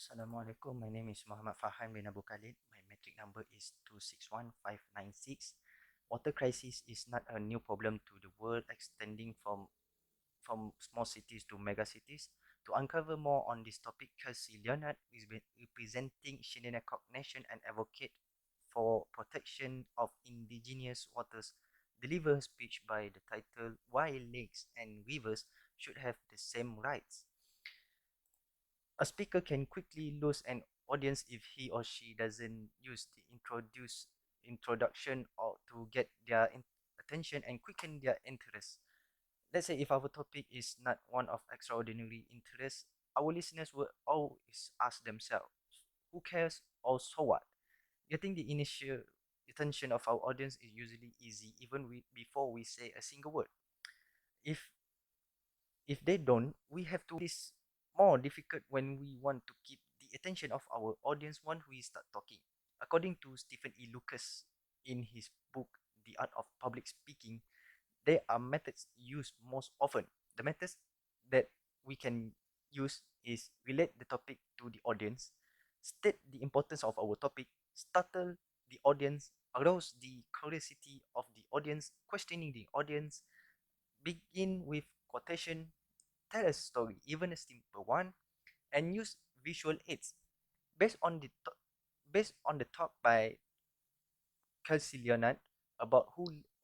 Assalamualaikum. My name is Muhammad Farhan bin Abu Khalid. My metric number is 261596. Water crisis is not a new problem to the world, extending from small cities to mega cities. To uncover more on this topic, Kelsey Leonard is representing Shinnecock Nation and advocate for protection of indigenous waters. Deliver speech by the title Why Lakes and Rivers Should Have the Same Rights. A speaker can quickly lose an audience if he or she doesn't use the introduction or to get their attention and quicken their interest. Let's say if our topic is not one of extraordinary interest, our listeners will always ask themselves, who cares or so what? Getting the initial attention of our audience is usually easy even before we say a single word. If if they don't, we have to this more difficult when we want to keep the attention of our audience once we start talking. According to Stephen E. Lucas in his book The Art of Public Speaking, there are methods used most often. The methods that we can use is relate the topic to the audience, state the importance of our topic, startle the audience, arouse the curiosity of the audience, questioning the audience, begin with quotation, tell a story, even a simple one, and use visual aids. Based on the based on the talk by Kelsey Leonard about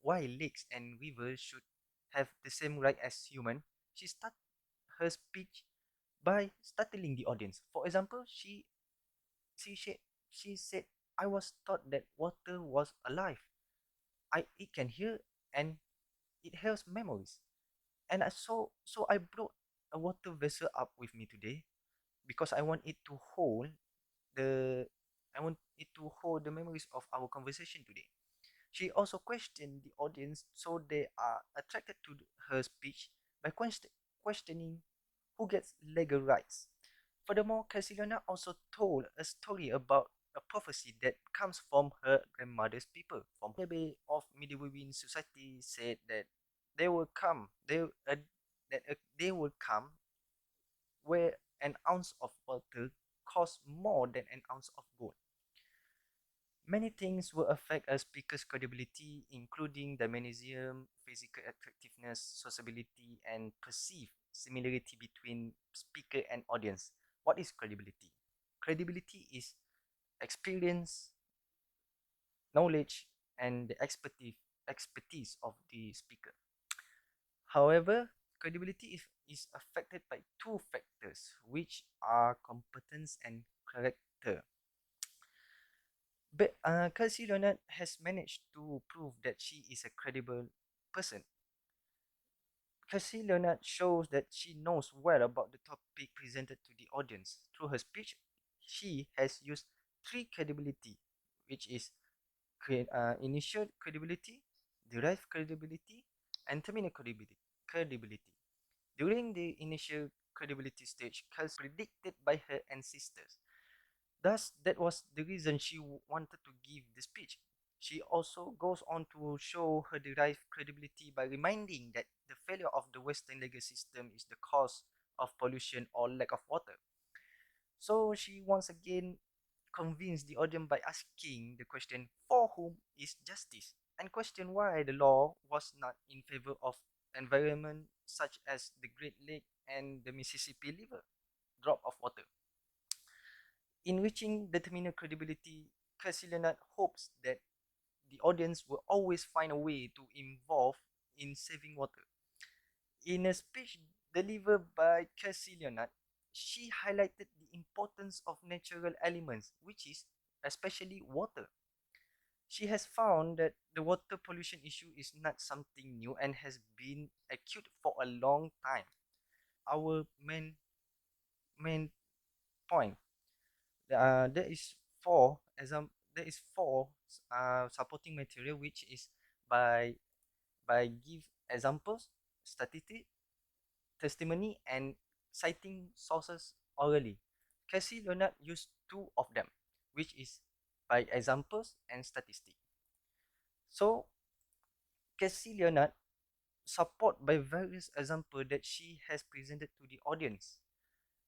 why lakes and rivers should have the same right as human, she started her speech by startling the audience. For example, she said she said, "I was taught that water was alive. It can hear and it has memories. And I brought a water vessel up with me today because the I want it to hold the memories of our conversation today." She also questioned the audience so they are attracted to her speech by questioning who gets legal rights. Furthermore, Casilona also told a story about a prophecy that comes from her grandmother's people. From the bay of Medieval society said that they will come, that a day will come where an ounce of water costs more than an ounce of gold. Many things will affect a speaker's credibility, including dynamism, physical attractiveness, sociability, and perceived similarity between speaker and audience. What is credibility? Credibility is experience, knowledge, and the expertise of the speaker. However, credibility is affected by two factors, which are competence and character. But Kelsey Leonard has managed to prove that she is a credible person. Kelsey Leonard shows that she knows well about the topic presented to the audience. Through her speech, she has used three credibility, which is initial credibility, derived credibility, and terminal credibility. During the initial credibility stage, Kelsey predicted by her ancestors. Thus, that was the reason she wanted to give the speech. She also goes on to show her derived credibility by reminding that the failure of the Western legal system is the cause of pollution or lack of water. So she once again convinced the audience by asking the question, for whom is justice? And question why the law was not in favor of environment such as the Great Lake and the Mississippi River, drop of water. In reaching determined credibility, Kelsey Leonard hopes that the audience will always find a way to involve in saving water. In a speech delivered by Kelsey Leonard, she highlighted the importance of natural elements, which is especially water. She has found that the water pollution issue is not something new and has been acute for a long time. Our main point, there is there is four supporting material, which is by give examples, statistic, testimony, and citing sources orally. Casey Leonard used two of them, which is by examples and statistic. So Casey Leonard support by various examples that she has presented to the audience.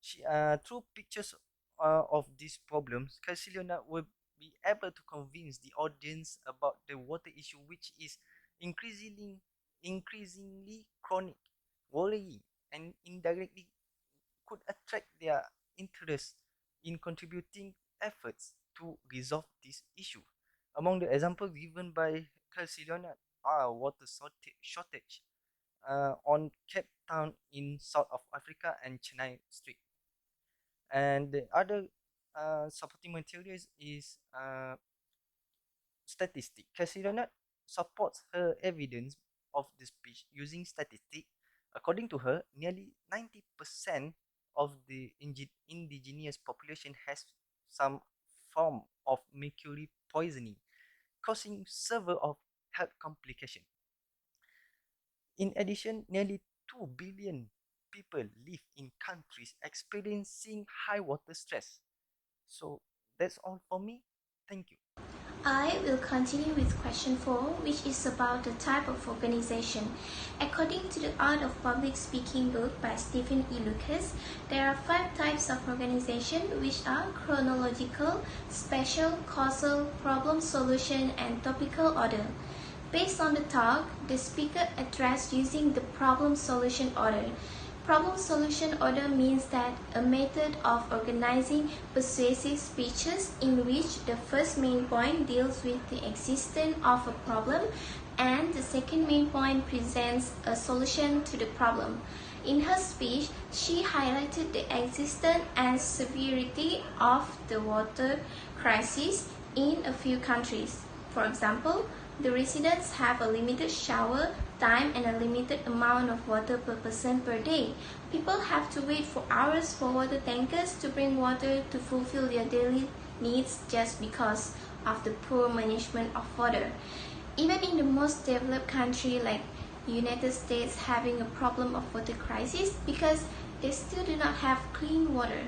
She through pictures of these problems, Kelsey Leonard will be able to convince the audience about the water issue, which is increasingly chronic, worrying, and indirectly could attract their interest in contributing efforts to resolve this issue. Among the examples given by Kelsey Leonard are water shortage on Cape Town in South of Africa and Chennai Street. And the other supporting materials is statistic. Kelsey Leonard supports her evidence of the speech using statistic. According to her, nearly 90% of the indigenous population has some form of mercury poisoning, causing several of health complications. In addition, nearly 2 billion people live in countries experiencing high water stress. So that's all for me. Thank you. I will continue with question 4, which is about the type of organization. According to the Art of Public Speaking book by Stephen E. Lucas, there are 5 types of organization, which are chronological, spatial, causal, problem solution, and topical order. Based on the talk, the speaker addressed using the problem solution order. Problem solution order means that a method of organizing persuasive speeches in which the first main point deals with the existence of a problem and the second main point presents a solution to the problem. In her speech, she highlighted the existence and severity of the water crisis in a few countries. For example, the residents have a limited shower time and a limited amount of water per person per day. People have to wait for hours for water tankers to bring water to fulfill their daily needs just because of the poor management of water. Even in the most developed country like United States having a problem of water crisis because they still do not have clean water.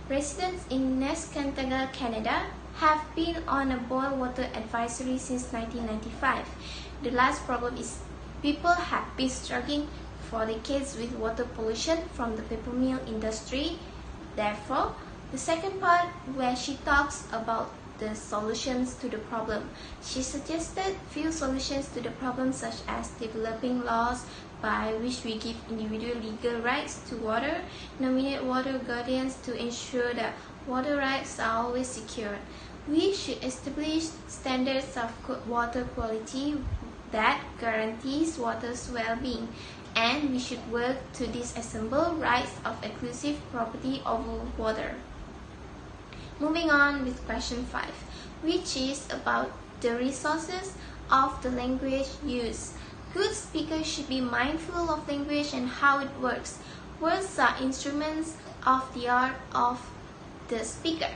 Residents in Nescantaga, Canada have been on a boil water advisory since 1995. The last problem is people have been struggling for decades with water pollution from the paper mill industry. Therefore, the second part where she talks about the solutions to the problem. She suggested few solutions to the problem such as developing laws by which we give individual legal rights to water, nominate water guardians to ensure that water rights are always secured. We should establish standards of water quality that guarantees water's well-being, and we should work to disassemble rights of exclusive property over water. Moving on with question 5, which is about the resources of the language used. Good speakers should be mindful of language and how it works. Words are instruments of the art of the speaker.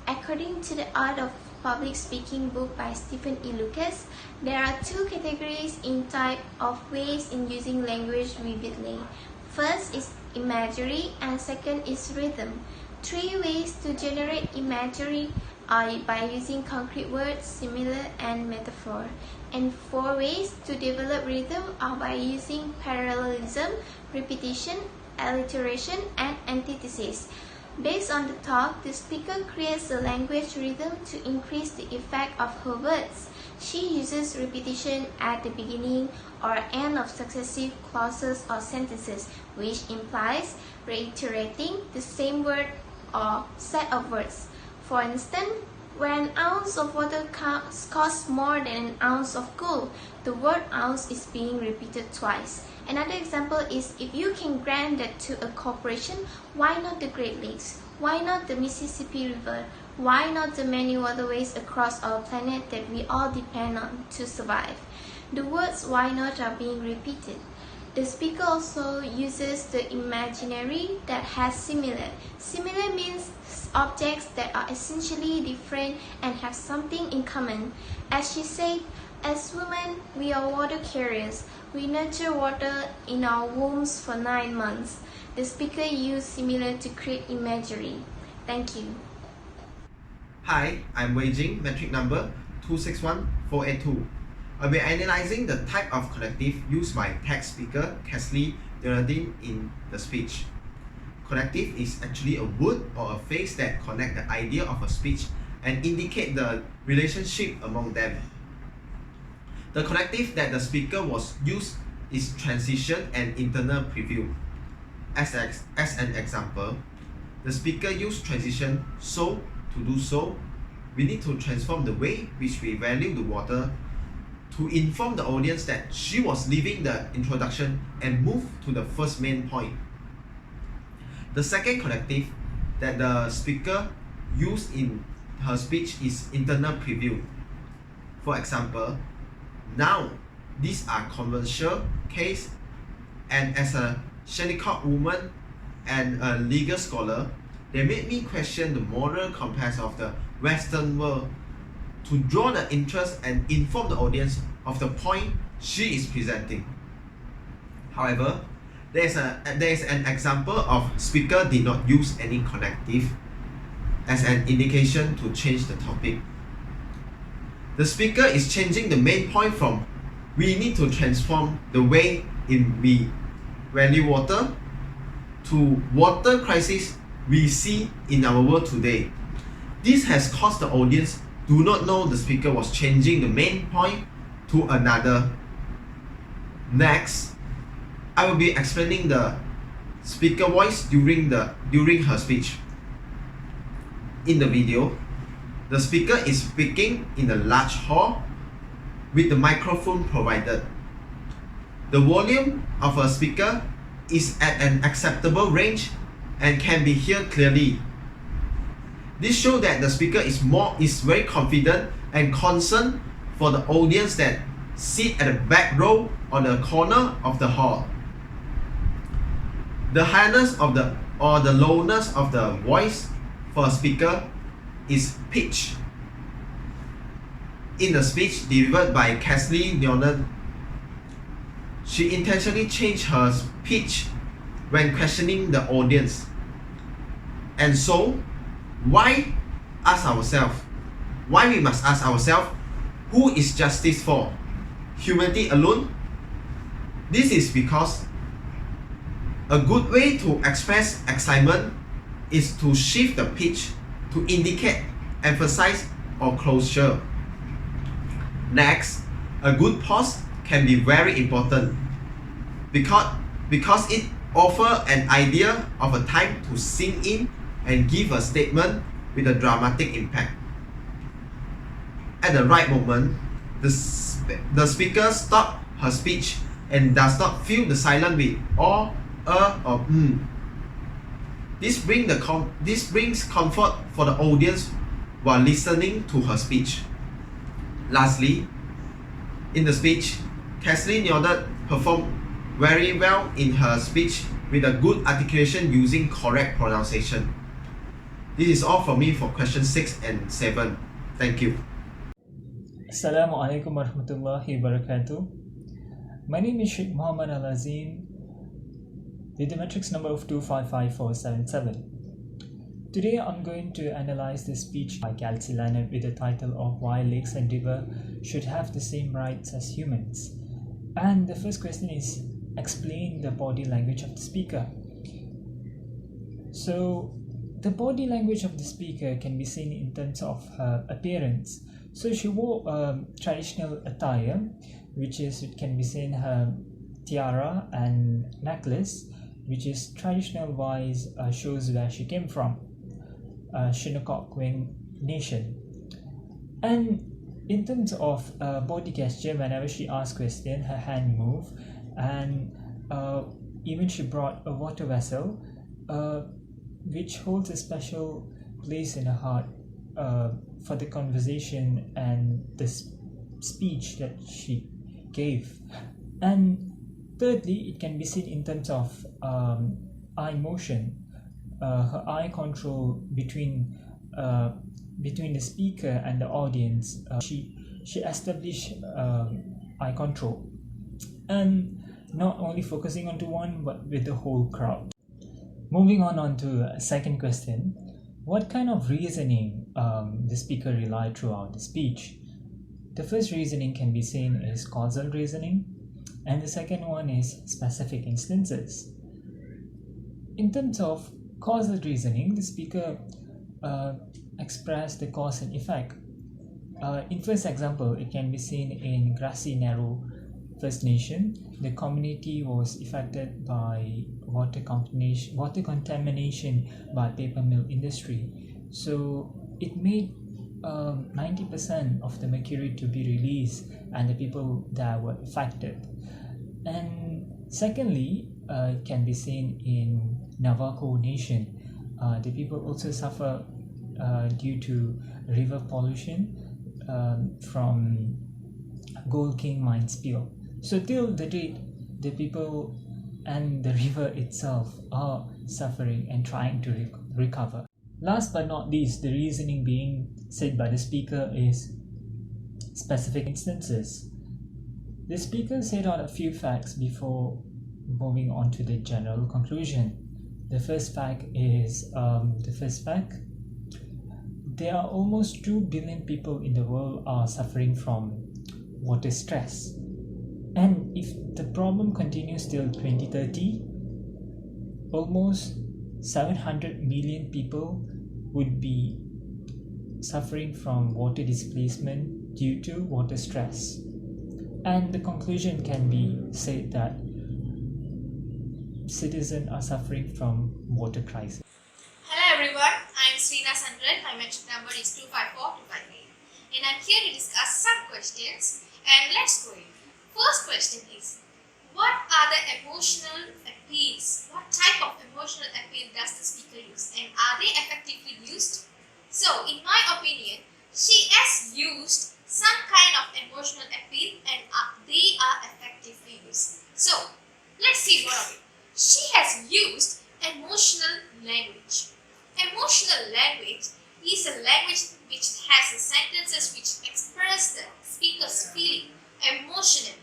According to the Art of Public Speaking book by Stephen E. Lucas, there are 2 categories in type of ways in using language vividly. First is imagery and second is rhythm. 3 ways to generate imagery are by using concrete words, simile, and metaphor. And 4 ways to develop rhythm are by using parallelism, repetition, alliteration, and antithesis. Based on the talk, the speaker creates a language rhythm to increase the effect of her words. She uses repetition at the beginning or end of successive clauses or sentences, which implies reiterating the same word or set of words. For instance, when an ounce of water costs more than an ounce of gold, the word ounce is being repeated twice. Another example is if you can grant that to a corporation, why not the Great Lakes? Why not the Mississippi River? Why not the many waterways across our planet that we all depend on to survive? The words why not are being repeated. The speaker also uses the imaginary that has similar. Similar means objects that are essentially different and have something in common. As she said, as women, we are water carriers. We nurture water in our wombs for 9 months. The speaker used similar to create imagery. Thank you. Hi, I'm Wei Jing, metric number 261482. I'll be analyzing the type of collective used by text speaker Kelsey Leonard in the speech. connective is actually a word or a phrase that connect the idea of a speech and indicate the relationship among them. The connective that the speaker was used is transition and internal preview. As an example, the speaker used transition so to do so. We need to transform the way which we value the water to inform the audience that she was leaving the introduction and move to the first main point. The second connective that the speaker used in her speech is internal preview. For example, now these are controversial case, and as a Shinnecock woman and a legal scholar, they made me question the moral compass of the Western world to draw the interest and inform the audience of the point she is presenting. However, there is an example of speaker did not use any connective as an indication to change the topic. The speaker is changing the main point from we need to transform the way in we value water to water crisis we see in our world today. This has caused the audience do not know the speaker was changing the main point to another. Next, I will be explaining the speaker voice during her speech. In the video, the speaker is speaking in a large hall with the microphone provided. The volume of a speaker is at an acceptable range and can be heard clearly. This shows that the speaker is very confident and concerned for the audience that sit at the back row or the corner of the hall. The highness of the lowness of the voice for a speaker is pitch. In the speech delivered by Kelsey Leonard, she intentionally changed her pitch when questioning the audience. And so, why we must ask ourselves, who is justice for? Humanity alone? This is because a good way to express excitement is to shift the pitch to indicate, emphasize, or closure. Next, a good pause can be very important because it offers an idea of a time to sink in and give a statement with a dramatic impact. At the right moment, the speaker stops her speech and does not fill the silence with or This brings comfort for the audience while listening to her speech. Lastly, in the speech, Kelsey Leonard performed very well in her speech with a good articulation using correct pronunciation. This is all from me for question 6 and 7. Thank you. Assalamualaikum warahmatullahi wabarakatuh. My name is Sheikh Muhammad Al-Azim with the matrix number of 255477. Today I'm going to analyze the speech by Kelsey Leonard with the title of Why Lakes and Rivers Should Have the Same Rights as Humans. And the first question is, explain the body language of the speaker. So the body language of the speaker can be seen in terms of her appearance. So she wore a traditional attire, it can be seen her tiara and necklace, which is traditional wise shows where she came from, Shinnecock Nation. And in terms of body gesture, whenever she asked question, her hand moved, and even she brought a water vessel, which holds a special place in her heart for the conversation and the speech that she gave. And thirdly, it can be seen in terms of eye motion, her eye control between the speaker and the audience. She established eye control, and not only focusing onto one but with the whole crowd. Moving on to a second question, what kind of reasoning the speaker relied throughout the speech? The first reasoning can be seen is causal reasoning, and the second one is specific instances. In terms of causal reasoning, the speaker expressed the cause and effect. In first example, it can be seen in Grassy Narrow First Nation. The community was affected by water contamination by paper mill industry. So it made 90% of the mercury to be released, and the people that were affected. And secondly, it can be seen in Navajo Nation. The people also suffer due to river pollution from Gold King mine spill. So till the date, the people and the river itself are suffering and trying to recover. Last but not least, the reasoning being said by the speaker is specific instances. The speaker set out a few facts before moving on to the general conclusion. The first fact, there are almost 2 billion people in the world are suffering from water stress. And if the problem continues till 2030, almost 700 million people would be suffering from water displacement due to water stress. And the conclusion can be said that citizens are suffering from water crisis. Hello everyone, I am Srina Sandran. My metric number is 254258, and I am here to discuss some questions, and let's go in. First question is, what are the emotional appeals? What type of emotional appeal does the speaker use, and are they effectively used? So in my opinion, she has used some kind of emotional appeal, and they are effectively used. So let's see what of it. She has used emotional language. Emotional language is a language which has the sentences which express the speaker's feeling emotionally,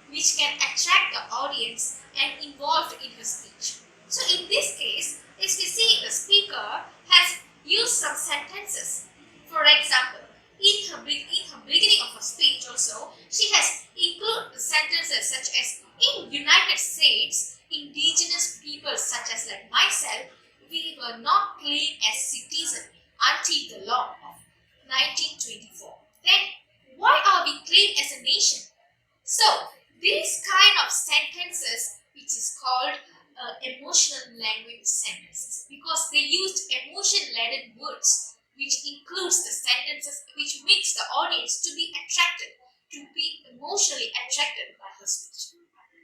which can attract the audience and involved in her speech. So in this case, as we see, the speaker has used some sentences. For example, in her beginning of her speech also, she has included the sentences such as, in United States, indigenous people such as like myself, we were not claimed as citizens until the law of 1924. Then, why are we claimed as a nation? So, these kind of sentences, which is called emotional language sentences, because they used emotion-laden words, which includes the sentences which makes the audience to be attracted, to be emotionally attracted by her speech.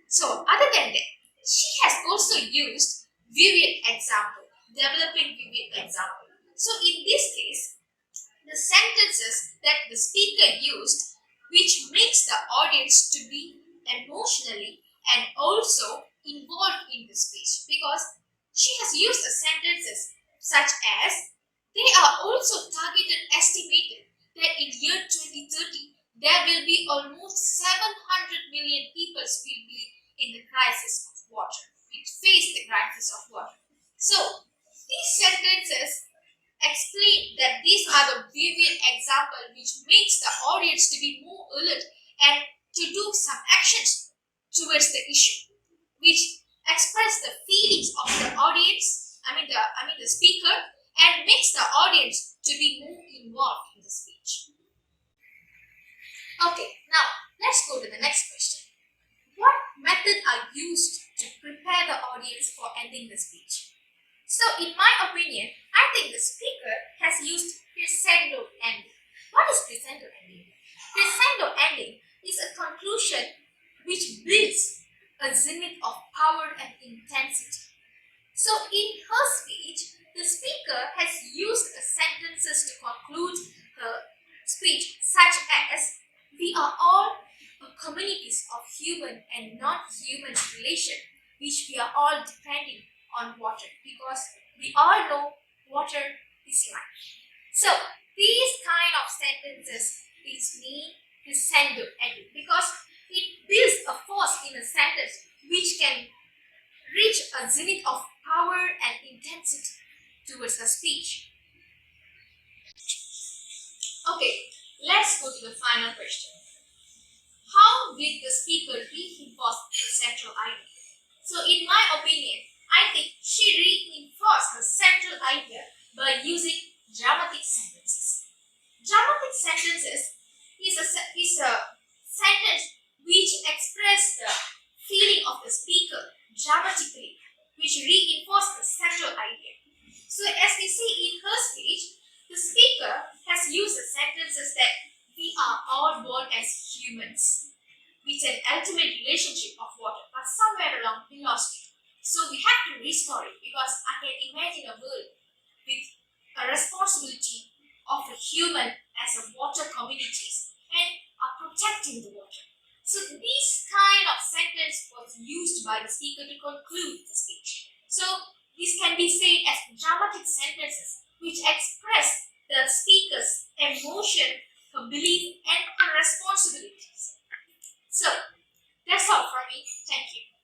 So, other than that, she has also used vivid example, developing vivid example. So in this case, the sentences that the speaker used, which makes the audience to be emotionally and also involved in the speech, because she has used the sentences such as, they are also targeted estimated that in year 2030 there will be almost 700 million people will be in the crisis of water, which face the crisis of water. So these sentences explain that these are the vivid example which makes the audience to be more alert and to do some actions towards the issue, which express the feelings of the audience, the speaker, and makes the audience to be more involved in the speech. Okay, now let's go to the next question. What methods are used to prepare the audience for ending the speech? So in my opinion, I think the speaker has used crescendo ending. What is crescendo ending? Crescendo ending is a conclusion which builds a zenith of power and intensity. So in her speech, the speaker has used sentences to conclude her speech such as, we are all communities of human and non-human relation, which we are all depending on water, because we all know water is life. So these kind of sentences is mean crescendo ending, because it builds a force in a sentence which can reach a zenith of power and intensity towards the speech. Okay, let's go to the final question. How did the speaker reinforce the central idea? So in my opinion, I think she reinforced the dramatically, which reinforce the central idea. So as we see in her speech, the speaker has used the sentences that we are all born as humans with an ultimate relationship of water, but somewhere along we lost it. So we have to restore it, because I can imagine a world with a responsibility of a human as a water communities and are protecting the water. So this kind of sentence was used by the speaker to conclude the speech. So this can be said as dramatic sentences which express the speaker's emotion, her belief, and her responsibilities. So that's all from me. Thank you.